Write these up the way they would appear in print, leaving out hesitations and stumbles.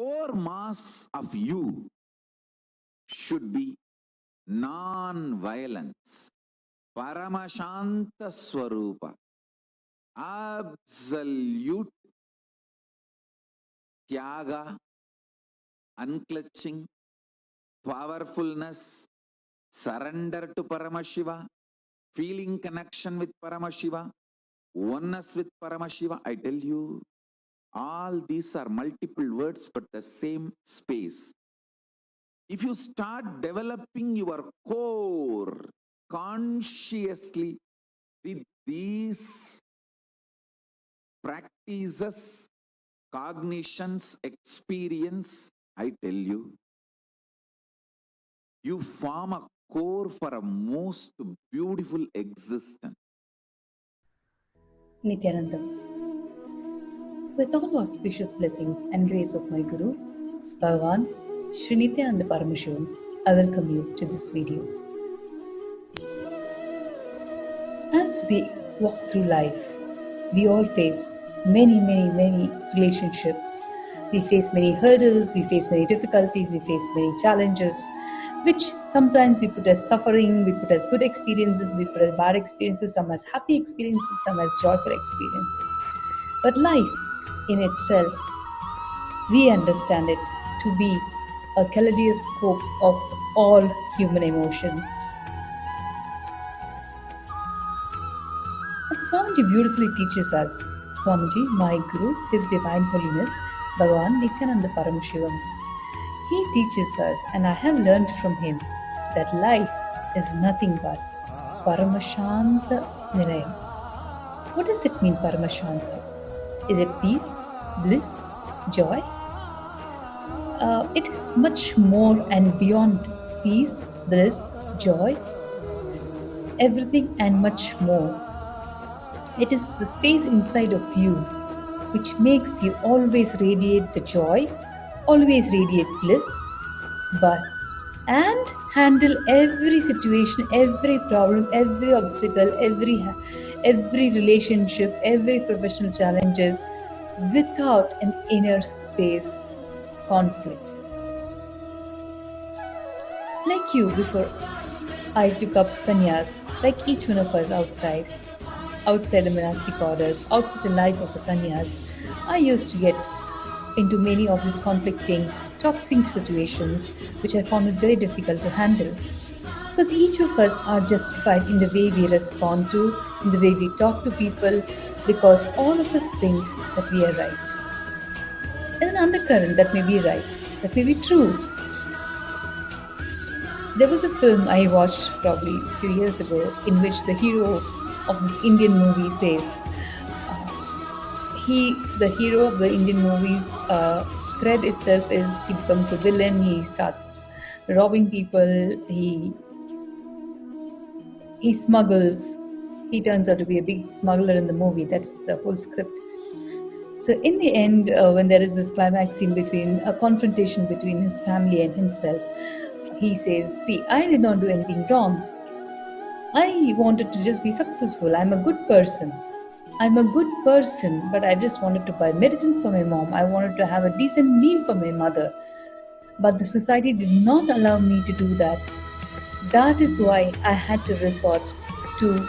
core mass of you should be non-violence. Paramashanta Swarupa. Absolute Tyaga, unclutching, powerfulness, surrender to Paramashiva, feeling connection with Paramashiva, oneness with Paramashiva. I tell you, all these are multiple words but the same space. If you start developing your core consciously with these practices, cognitions, experience, I tell you, you form a core for a most beautiful existence. Nityanandam. With all auspicious blessings and grace of my Guru, Bhagavan Sri Nityananda Paramashivam, I welcome you to this video. As we walk through life, we all face many relationships. We face many hurdles, we face many difficulties, we face many challenges, which sometimes we put as suffering, we put as good experiences, we put as bad experiences, some as happy experiences, some as joyful experiences. But life in itself, we understand it to be a kaleidoscope of all human emotions. And Swamiji beautifully teaches us. Swamiji, my Guru, His Divine Holiness, Bhagavan Nityananda Paramashivam. He teaches us, and I have learned from him, that life is nothing but Paramashanta Nilayam. What does it mean, Paramashanta? Is it peace, bliss, joy? It is much more and beyond peace, bliss, joy, everything and much more. It is the space inside of you which makes you always radiate the joy, always radiate bliss, and handle every situation, every problem, every obstacle, every relationship, every professional challenges without an inner space conflict. Like you, before I took up sannyas, like each one of us outside the monastic orders, outside the life of a sannyas, I used to get into many of these conflicting, toxic situations, which I found it very difficult to handle. Because each of us are justified in the way we respond to, in the way we talk to people, because all of us think that we are right. There's an undercurrent that may be right, that may be true. There was a film I watched probably a few years ago in which the hero of this Indian movie says, the hero of the Indian movie's thread itself is he becomes a villain, he starts robbing people, he smuggles, he turns out to be a big smuggler in the movie. That's the whole script. So in the end, when there is this climax scene between a confrontation between his family and himself, he says, see, I did not do anything wrong. I wanted to just be successful. I'm a good person, but I just wanted to buy medicines for my mom. I wanted to have a decent meal for my mother. But the society did not allow me to do that. That is why I had to resort to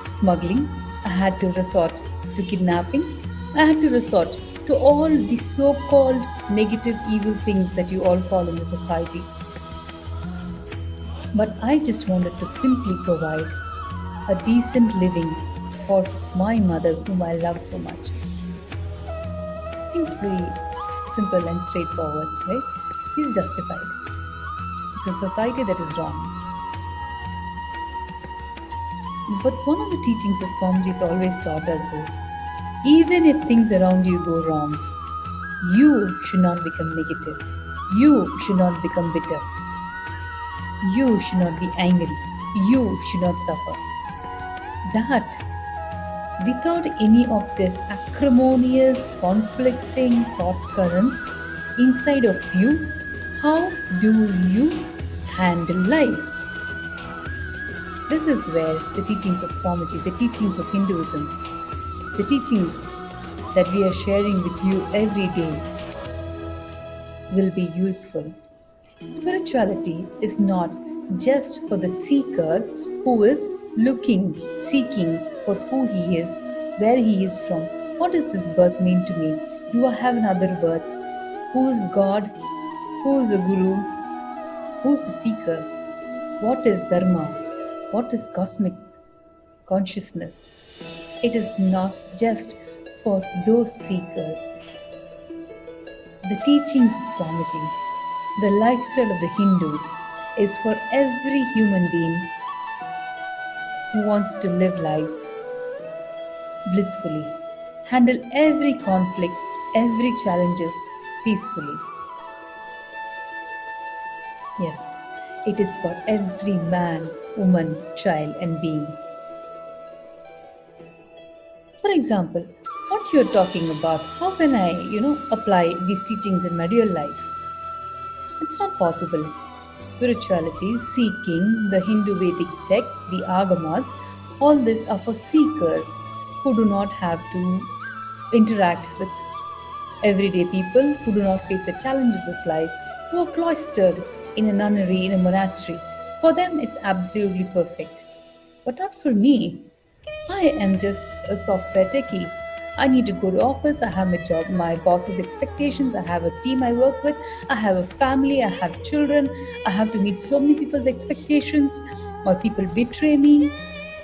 smuggling. I had to resort to kidnapping. I had to resort to all the so-called negative, evil things that you all call in the society. But I just wanted to simply provide a decent living for my mother, whom I love so much. Seems very simple and straightforward, right? He's justified. It's a society that is wrong. But one of the teachings that Swamiji's always taught us is, even if things around you go wrong, you should not become negative. You should not become bitter. You should not be angry. You should not suffer. That, without any of this acrimonious, conflicting thought currents inside of you, how do you handle life? This is where the teachings of Swamiji, the teachings of Hinduism, the teachings that we are sharing with you every day will be useful. Spirituality is not just for the seeker who is looking, seeking for who he is, where he is from. What does this birth mean to me? Do I have another birth? Who is God? Who is a guru? Who is a seeker? What is dharma? What is cosmic consciousness? It is not just for those seekers. The teachings of Swamiji, the lifestyle of the Hindus, is for every human being who wants to live life blissfully, handle every conflict, every challenges peacefully. Yes, it is for every man, woman, child, and being. For example, what you're talking about, how can I, apply these teachings in my real life? It's not possible. Spirituality, seeking, the Hindu Vedic texts, the agamas, all this are for seekers who do not have to interact with everyday people, who do not face the challenges of life, who are cloistered in a nunnery, in a monastery. For them, it's absolutely perfect. But not for me. I am just a software techie. I need to go to office, I have my job, my boss's expectations, I have a team I work with, I have a family, I have children, I have to meet so many people's expectations, or people betray me,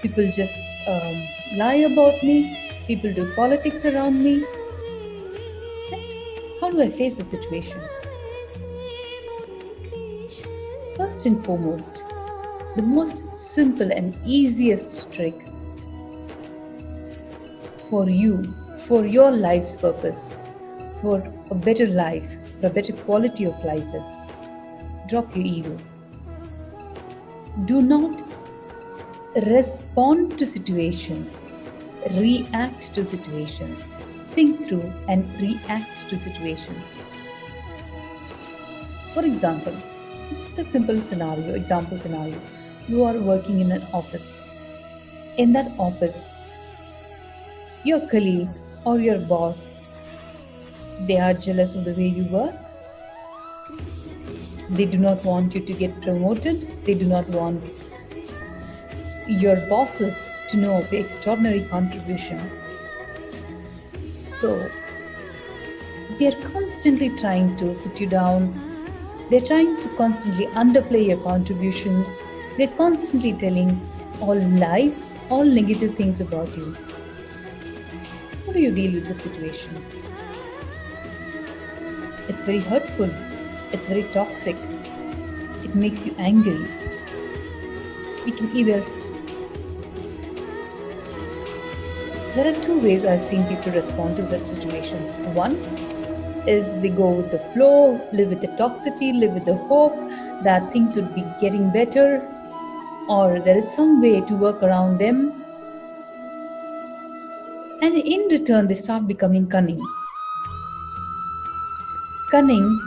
people just lie about me, people do politics around me. Then how do I face the situation? First and foremost, the most simple and easiest trick for you, for your life's purpose, for a better life, for a better quality of life is drop your ego. Do not respond to situations, react to situations. Think through and react to situations. For example, just a simple scenario, example scenario. You are working in an office. In that office, your colleague or your boss, they are jealous of the way you work. They do not want you to get promoted. They do not want your bosses to know of the extraordinary contribution. So, they are constantly trying to put you down. They're trying to constantly underplay your contributions. They're constantly telling all lies, all negative things about you. How do you deal with the situation? It's very hurtful. It's very toxic. It makes you angry. You can either... There are two ways I've seen people respond to such situations. One is they go with the flow, live with the toxicity, live with the hope that things would be getting better, or there is some way to work around them. And in return, they start becoming cunning. Cunning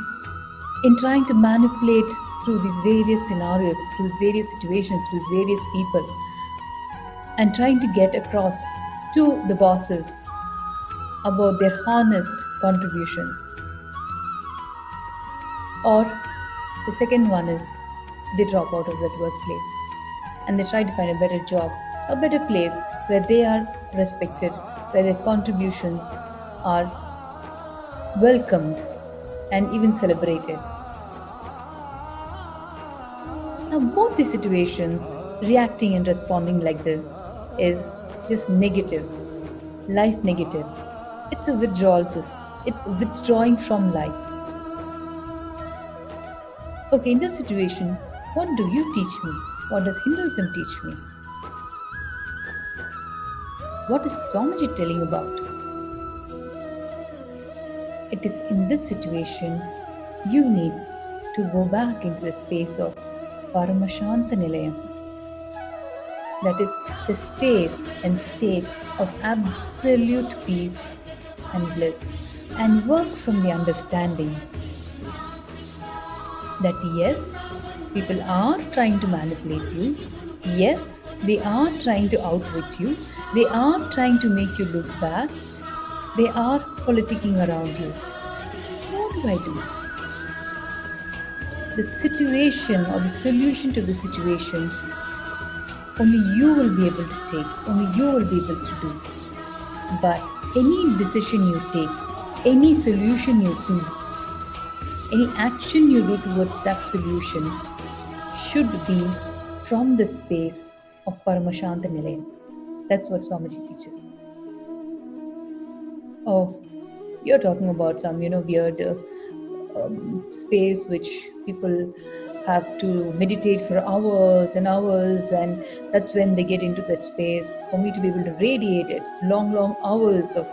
in trying to manipulate through these various scenarios, through these various situations, through these various people, and trying to get across to the bosses about their honest contributions. Or the second one is they drop out of that workplace and they try to find a better job, a better place where they are respected, where their contributions are welcomed and even celebrated. Now, both the situations, reacting and responding like this, is just negative, life negative. It's a withdrawal system. It's withdrawing from life. Okay, in this situation, what do you teach me? What does Hinduism teach me? What is Swamiji telling about? It is in this situation you need to go back into the space of Paramashanta Nilayam. That is the space and state of absolute peace and bliss, and work from the understanding that yes, people are trying to manipulate you. Yes, they are trying to outwit you. They are trying to make you look bad. They are politicking around you. So what do I do? the situation or the solution to the situation only you will be able to take, only you will be able to do. But any decision you take, any solution you do, any action you do towards that solution should be from the space of Paramashanta Nilayam. That's what Swamiji teaches. Oh, you're talking about some, weird space which people have to meditate for hours and hours, and that's when they get into that space. For me to be able to radiate, it's long, long hours of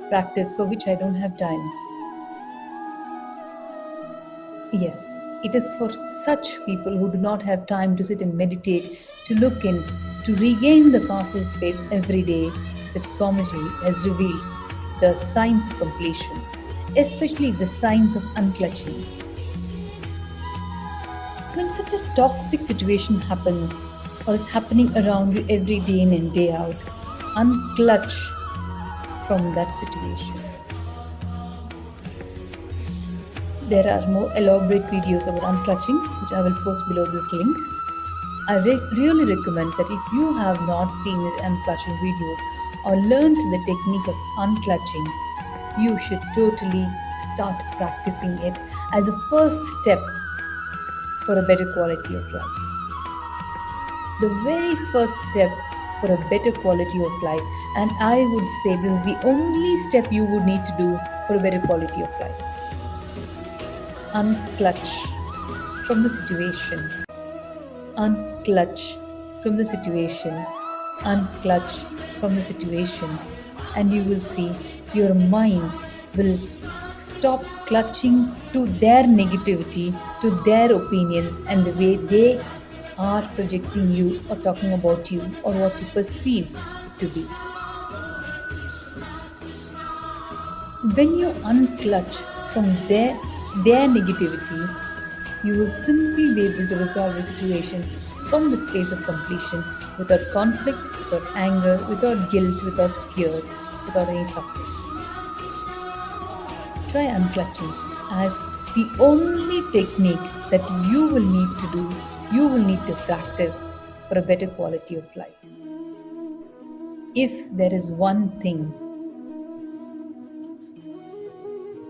practice for which I don't have time. Yes, it is for such people who do not have time to sit and meditate, to look in, to regain the powerful space every day that Swamiji has revealed the signs of completion, especially the signs of unclutching. When such a toxic situation happens or is happening around you every day in and day out, unclutch from that situation. There are more elaborate videos about unclutching, which I will post below this link. I really recommend that if you have not seen the unclutching videos or learned the technique of unclutching, you should totally start practicing it as a first step for a better quality of life. The very first step for a better quality of life, and I would say this is the only step you would need to do for a better quality of life. Unclutch from the situation. Unclutch from the situation. Unclutch from the situation. And you will see your mind will stop clutching to their negativity, to their opinions, and the way they are projecting you or talking about you or what you perceive it to be. When you unclutch from their negativity, you will simply be able to resolve the situation from the space of completion without conflict, without anger, without guilt, without fear, without any suffering. Try unclutching as the only technique that you will need to do, you will need to practice for a better quality of life. If there is one thing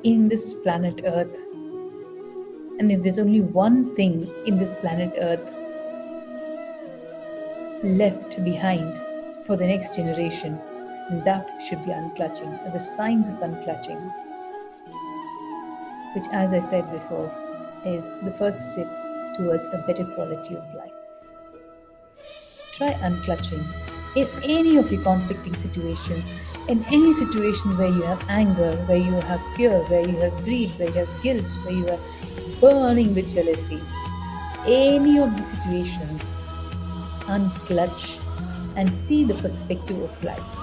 in this planet Earth, and if there's only one thing in this planet Earth left behind for the next generation, that should be unclutching, or the signs of unclutching, which, as I said before, is the first step towards a better quality of life. Try unclutching in any of your conflicting situations, in any situation where you have anger, where you have fear, where you have greed, where you have guilt, where you are burning with jealousy. Any of the situations, unclutch and see the perspective of life.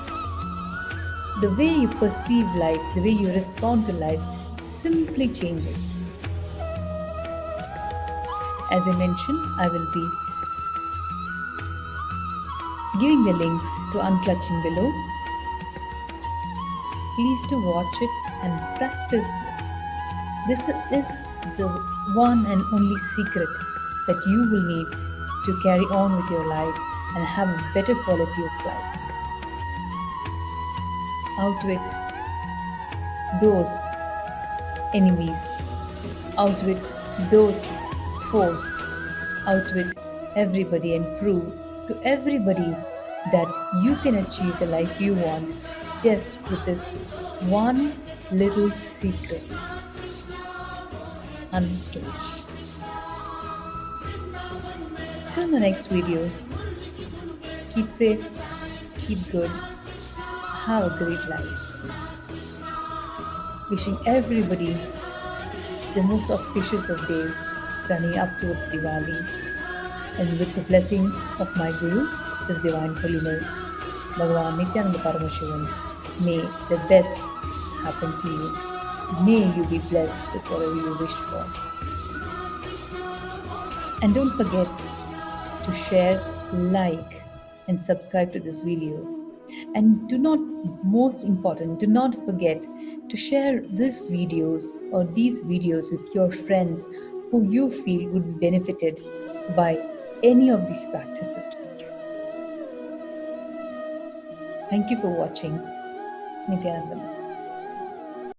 The way you perceive life, the way you respond to life simply changes. As I mentioned, I will be giving the links to unclutching below. Please do watch it and practice this. This is the one and only secret that you will need to carry on with your life and have a better quality of life. Outwit those enemies, outwit those foes, outwit everybody and prove to everybody that you can achieve the life you want just with this one little secret. Unclutch. Till the next video, keep safe, keep good, have a great life. Wishing everybody the most auspicious of days running up towards Diwali, and with the blessings of my Guru, His Divine Holiness, Bhagavan Nityananda Paramashanta, may the best happen to you. May you be blessed with whatever you wish for. And don't forget to share, like, and subscribe to this video. And most important, do not forget to share these videos with your friends who you feel would be benefited by any of these practices. Thank you for watching. Nityanandam.